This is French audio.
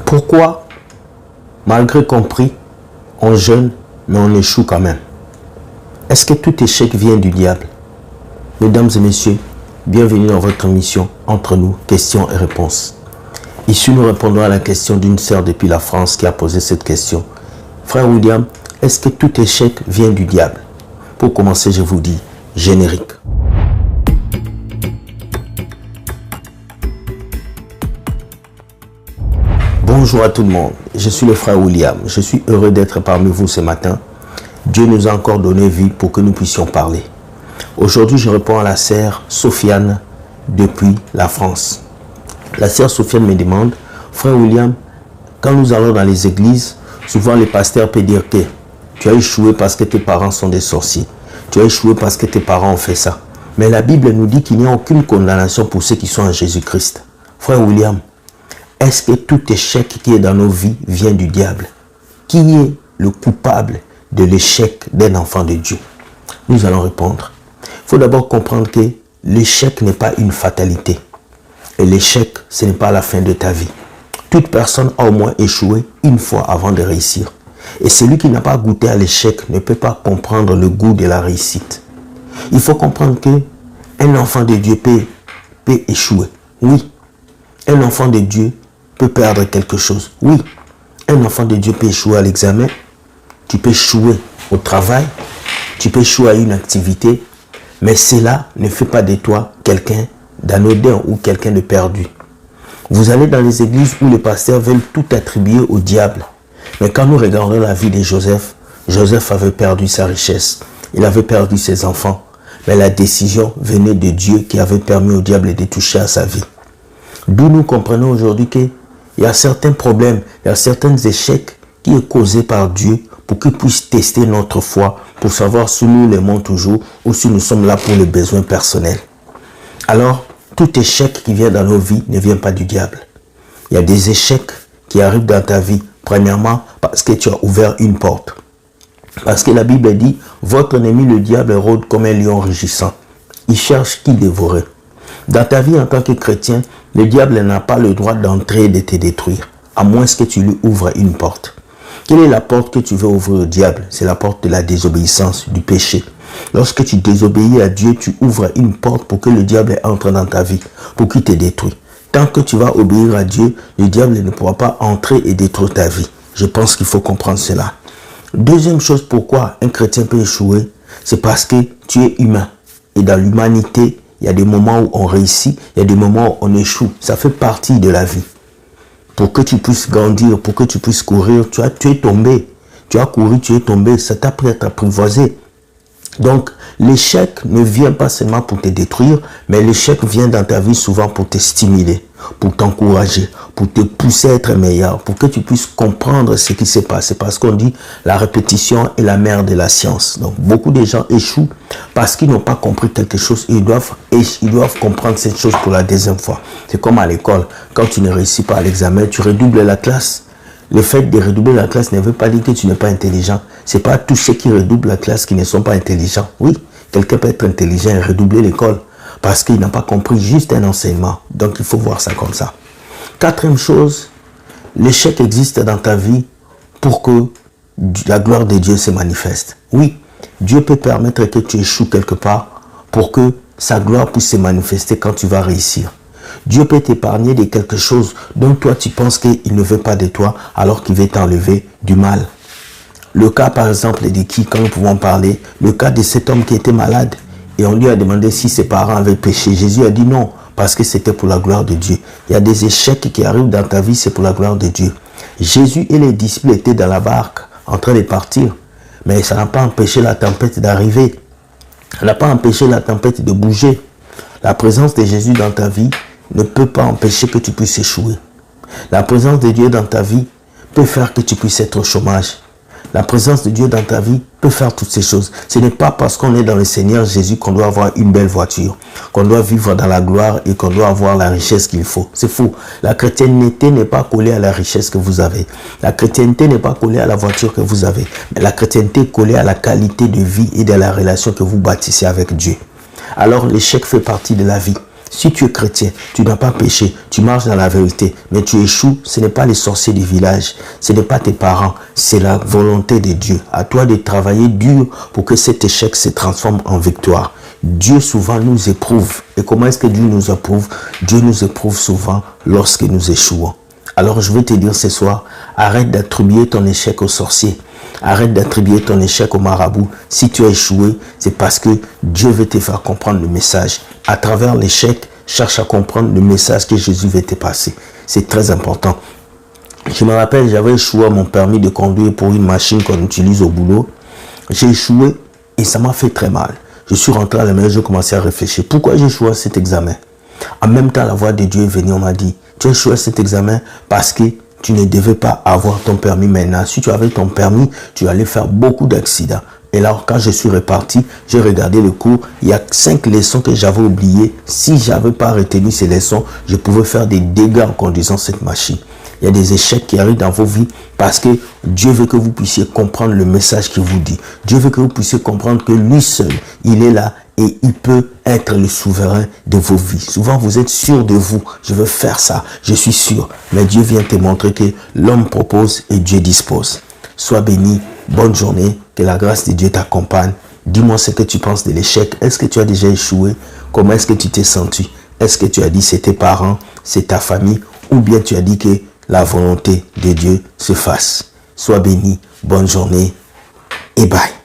Pourquoi, malgré compris, on jeûne, mais on échoue quand même? Est-ce que tout échec vient du diable? Mesdames et messieurs, bienvenue dans votre émission Entre nous, questions et réponses. Ici, nous répondons à la question d'une sœur depuis la France qui a posé cette question. Frère William, est-ce que tout échec vient du diable? Pour commencer, je vous dis générique. Bonjour à tout le monde, je suis le frère William. Je suis heureux d'être parmi vous ce matin. Dieu nous a encore donné vie pour que nous puissions parler. Aujourd'hui, je réponds à la sœur Sofiane depuis la France. La sœur Sofiane me demande, frère William, quand nous allons dans les églises, souvent les pasteurs peuvent dire que tu as échoué parce que tes parents sont des sorciers. Tu as échoué parce que tes parents ont fait ça. Mais la Bible nous dit qu'il n'y a aucune condamnation pour ceux qui sont en Jésus-Christ. Frère William, est-ce que tout échec qui est dans nos vies vient du diable? Qui est le coupable de l'échec d'un enfant de Dieu? Nous allons répondre. Il faut d'abord comprendre que l'échec n'est pas une fatalité. Et l'échec, ce n'est pas la fin de ta vie. Toute personne a au moins échoué une fois avant de réussir. Et celui qui n'a pas goûté à l'échec ne peut pas comprendre le goût de la réussite. Il faut comprendre qu'un enfant de Dieu peut échouer. Oui, un enfant de Dieu peut perdre quelque chose. Oui, un enfant de Dieu peut échouer à l'examen. Tu peux échouer au travail. Tu peux échouer à une activité. Mais cela ne fait pas de toi quelqu'un d'anodin ou quelqu'un de perdu. Vous allez dans les églises où les pasteurs veulent tout attribuer au diable. Mais quand nous regardons la vie de Joseph, Joseph avait perdu sa richesse. Il avait perdu ses enfants. Mais la décision venait de Dieu qui avait permis au diable de toucher à sa vie. D'où nous comprenons aujourd'hui qu'il y a certains problèmes, il y a certains échecs qui sont causés par Dieu pour qu'il puisse tester notre foi, pour savoir si nous l'aimons toujours ou si nous sommes là pour les besoins personnels. Alors, tout échec qui vient dans nos vies ne vient pas du diable. Il y a des échecs qui arrivent dans ta vie, premièrement parce que tu as ouvert une porte. Parce que la Bible dit, votre ennemi le diable rôde comme un lion rugissant. Il cherche qui dévorer. Dans ta vie en tant que chrétien, le diable n'a pas le droit d'entrer et de te détruire, à moins que tu lui ouvres une porte. Quelle est la porte que tu veux ouvrir au diable? C'est la porte de la désobéissance, du péché. Lorsque tu désobéis à Dieu, tu ouvres une porte pour que le diable entre dans ta vie, pour qu'il te détruise. Tant que tu vas obéir à Dieu, le diable ne pourra pas entrer et détruire ta vie. Je pense qu'il faut comprendre cela. Deuxième chose, pourquoi un chrétien peut échouer, c'est parce que tu es humain. Et dans l'humanité, il y a des moments où on réussit, il y a des moments où on échoue. Ça fait partie de la vie. Pour que tu puisses grandir, pour que tu puisses courir, tu es tombé. Tu as couru, tu es tombé. Ça t'a pris à t'apprivoiser. Donc, l'échec ne vient pas seulement pour te détruire, mais l'échec vient dans ta vie souvent pour te stimuler, pour t'encourager, pour te pousser à être meilleur, pour que tu puisses comprendre ce qui s'est passé. Parce qu'on dit la répétition est la mère de la science. Donc, beaucoup de gens échouent parce qu'ils n'ont pas compris quelque chose. Ils doivent comprendre cette chose pour la deuxième fois. C'est comme à l'école. Quand tu ne réussis pas à l'examen, tu redoubles la classe. Le fait de redoubler la classe ne veut pas dire que tu n'es pas intelligent. Ce n'est pas tous ceux qui redoublent la classe qui ne sont pas intelligents. Oui, quelqu'un peut être intelligent et redoubler l'école parce qu'il n'a pas compris juste un enseignement. Donc, il faut voir ça comme ça. Quatrième chose, l'échec existe dans ta vie pour que la gloire de Dieu se manifeste. Oui, Dieu peut permettre que tu échoues quelque part pour que sa gloire puisse se manifester quand tu vas réussir. Dieu peut t'épargner de quelque chose dont toi tu penses qu'il ne veut pas de toi alors qu'il veut t'enlever du mal. Le cas par exemple de qui, quand nous pouvons parler, le cas de cet homme qui était malade et on lui a demandé si ses parents avaient péché. Jésus a dit non, parce que c'était pour la gloire de Dieu. Il y a des échecs qui arrivent dans ta vie, c'est pour la gloire de Dieu. Jésus et les disciples étaient dans la barque en train de partir, mais ça n'a pas empêché la tempête d'arriver. Ça n'a pas empêché la tempête de bouger. La présence de Jésus dans ta vie ne peut pas empêcher que tu puisses échouer. La présence de Dieu dans ta vie peut faire que tu puisses être au chômage. La présence de Dieu dans ta vie peut faire toutes ces choses. Ce n'est pas parce qu'on est dans le Seigneur Jésus qu'on doit avoir une belle voiture, qu'on doit vivre dans la gloire et qu'on doit avoir la richesse qu'il faut. C'est faux. La chrétienté n'est pas collée à la richesse que vous avez. La chrétienté n'est pas collée à la voiture que vous avez. Mais la chrétienté est collée à la qualité de vie et de la relation que vous bâtissez avec Dieu. Alors l'échec fait partie de la vie. Si tu es chrétien, tu n'as pas péché, tu marches dans la vérité, mais tu échoues, ce n'est pas les sorciers du village, ce n'est pas tes parents, c'est la volonté de Dieu. À toi de travailler dur pour que cet échec se transforme en victoire. Dieu souvent nous éprouve. Et comment est-ce que Dieu nous éprouve? Dieu nous éprouve souvent lorsque nous échouons. Alors je veux te dire ce soir, arrête d'attribuer ton échec aux sorciers. Arrête d'attribuer ton échec au marabout. Si tu as échoué, c'est parce que Dieu veut te faire comprendre le message. À travers l'échec, cherche à comprendre le message que Jésus veut te passer. C'est très important. Je me rappelle, j'avais échoué à mon permis de conduire pour une machine qu'on utilise au boulot. J'ai échoué et ça m'a fait très mal. Je suis rentré à la maison, j'ai commencé à réfléchir. Pourquoi j'ai échoué à cet examen? En même temps, la voix de Dieu est venue, on m'a dit, tu as échoué à cet examen parce que tu ne devais pas avoir ton permis maintenant. Si tu avais ton permis, tu allais faire beaucoup d'accidents. Et là, quand je suis reparti, j'ai regardé le cours. Il y a 5 leçons que j'avais oubliées. Si je n'avais pas retenu ces leçons, je pouvais faire des dégâts en conduisant cette machine. Il y a des échecs qui arrivent dans vos vies parce que Dieu veut que vous puissiez comprendre le message qu'il vous dit. Dieu veut que vous puissiez comprendre que lui seul, il est là et il peut être le souverain de vos vies. Souvent, vous êtes sûr de vous. Je veux faire ça. Je suis sûr. Mais Dieu vient te montrer que l'homme propose et Dieu dispose. Sois béni. Bonne journée. Que la grâce de Dieu t'accompagne. Dis-moi ce que tu penses de l'échec. Est-ce que tu as déjà échoué? Comment est-ce que tu t'es senti? Est-ce que tu as dit c'est tes parents, c'est ta famille? Ou bien tu as dit que la volonté de Dieu se fasse? Sois béni. Bonne journée. Et bye.